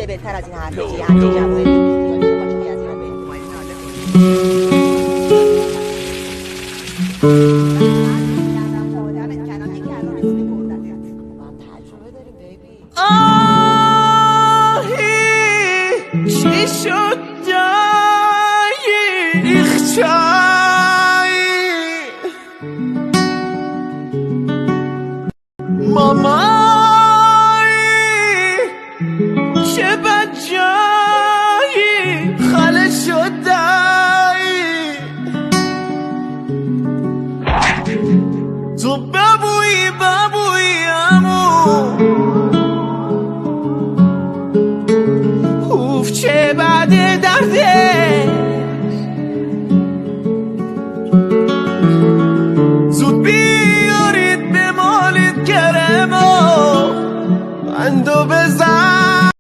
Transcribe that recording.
بهتر از این حرفی همین جواب باشه از چی شد مامایی چه بجایی خاله شدایی تو ببویی امو اوف چه